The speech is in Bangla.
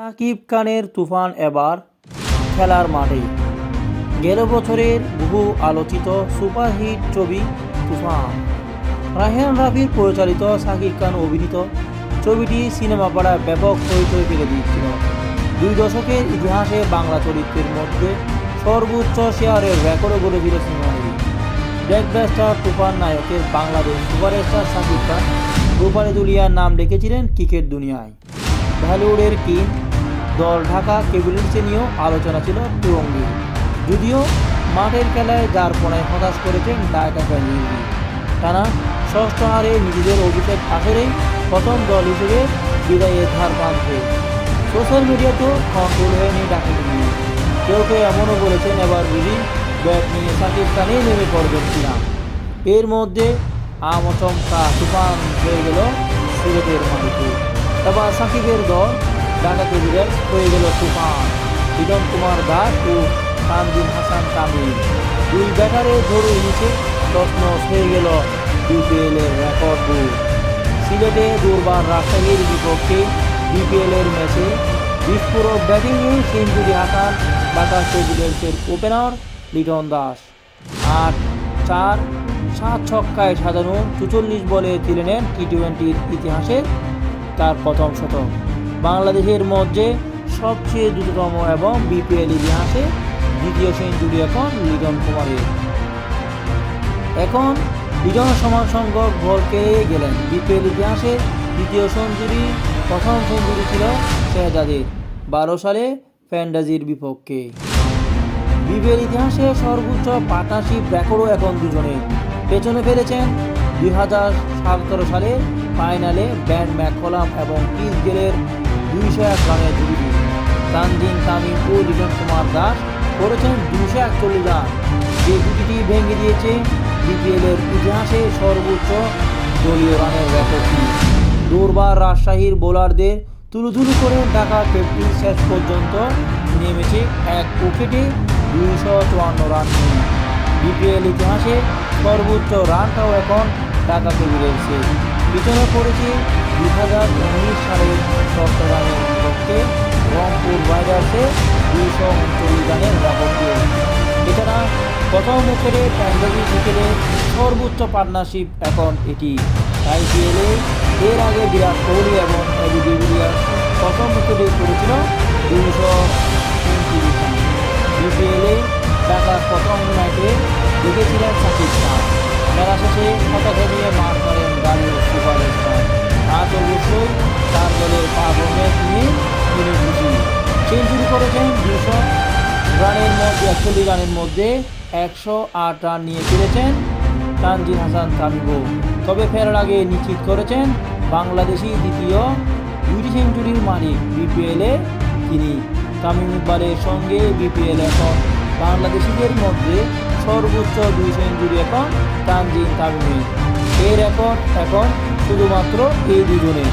সাকিব খানের তুফান এবার খেলার মাঠে। গেল বছরের বহু আলোচিত সুপারহিট ছবি তুফান, রায়হান রাফির পরিচালিত সাকিব খান অভিনীত ছবিটি সিনেমা পাড়ায় ব্যাপক হইচই ফেলে দিয়েছিল। 2 দশকের ইতিহাসে বাংলা চরিত্রের মধ্যে সর্বোচ্চ শেয়ারের রেকর্ডও গড়েছিল সিনেমাটি। ব্লকবাস্টার তুফান নায়কের বাংলাদেশ সুপারস্টার সাকিব খান রূপালী দুলিয়ার নাম ডেকেছিলেন ক্রিকেট দুনিয়ায়। ঢালিউডের কিং দল ঢাকা ক্যাপিটালসকে নিয়েও আলোচনা ছিল তুরঙ্গের, যদিও মাঠের খেলায় যারপনায় হতাশ করেছেন ঢাকা ক্যাপিটালস। টানা 6ষ্ঠ হারে নিজেদের অভিষেক আসরেই প্রথম দল হিসেবে বিদায়ের ধার বাঁধবে। সোশ্যাল মিডিয়াতেও কন্ট্রোল হয়নি ঢাকা নিয়ে। কেউ কেউ এমনও বলেছেন এবার বুঝি ব্যাট নিয়ে সাকিব খানেই নেমে পড়বেন কিনা। এর মধ্যে আমচমকা তুফান হয়ে গেল সিলেটের মাটিতে। এবার সাকিবের দল ঢাকা ক্যাপিটালস হয়ে গেল তুফান। লিটন কুমার দাস ও তানজিম হাসান তামিম 2 ব্যাটারে ধরে নিচে প্রশ্ন হয়ে গেল বিপিএলের রেকর্ড বুক। সিলেটে দুর্বার রাজশাহীর বিপক্ষে বিপিএলের ম্যাচে বিস্ফোরক ব্যাটিংয়ে সেঞ্চুরি হাঁকান ঢাকা ক্যাপিটালসের ওপেনার লিটন দাস। 8-4 7 ছক্কায় সাজানো 44 বলে তুলে নেন টি-20 ইতিহাসে তার প্রথম শতক। বাংলাদেশের মধ্যে সবচেয়ে দ্রুততম এবং বিপিএল ইতিহাসে দ্বিতীয় সেঞ্চুরি এখন লিটন কুমারের। এখন লিটন সমান সংখ্যক বল পেয়ে গেলেন। বিপিএল ইতিহাসে দ্বিতীয় সেঞ্চুরি, প্রথম সেঞ্চুরি ছিল শেহজাদের 12 সালে ফ্যান্টাজির বিপক্ষে। বিপিএল ইতিহাসে সর্বোচ্চ পার্টনারশিপ রেকর্ডও এখন দুজনে পেছনে ফেলেছেন 2017 সালে ফাইনালে ব্যান ম্যাককালাম এবং ক্রিস গেলের 201 রানের জুটি। তানজিম তামিম ও লিটন কুমার দাস করেছেন 241 রান, যে জুটিটি ভেঙে দিয়েছে বিপিএলের ইতিহাসে সর্বোচ্চ দলীয় রানের রেকর্ডটি। দুর্বার রাজশাহীর বোলারদের তুলুতুলু করে ঢাকা ক্যাপিটালস শেষ পর্যন্ত নেমেছে 1 উইকেটে 254 রান নিয়ে। বিপিএল ইতিহাসে সর্বোচ্চ রানটাও এখন ঢাকা ক্যাপিটালসে। পিছনে পড়েছে 2019 সালের চট্টগ্রামের বিপক্ষে রংপুর রাইডার্সে 239 রানের রেকর্ডটি। এছাড়া প্রথম উইকেটে ফ্যান্টাসি ক্রিকেটে সর্বোচ্চ পার্টনারশিপ এখন এটি। আইপিএলে এর আগে বিরাট কোহলি এবং এবি ডিভিলিয়ার্স প্রথম উইকেটে করেছিল 229 রান। বিপিএলে ঢাকার প্রথম ম্যাচে দেখেছিলেন সাকিব খান। খেলা শেষে হতাশা নিয়ে মাঠ করেন দলীয় সুপারস্টার। আজ অবশ্যই তার দলের পাবো ম্যাচ নিয়ে তিনি খুশি। সেঞ্চুরি করেছেন 200 রানের মধ্যে 108 রান নিয়ে ফিরেছেন তানজিম হাসান তামিম। তবে ফেরার আগে নিশ্চিত করেছেন বাংলাদেশি দ্বিতীয় 2টি সেঞ্চুরির মালিক বিপিএলে তিনি। তামিম ইকবালের সঙ্গে বিপিএল এখন বাংলাদেশিদের মধ্যে সর্বোচ্চ 2 সেঞ্চুরি এখন তানজিম তামিমের। এই রেকর্ড এখন শুধুমাত্র এই দুজনের।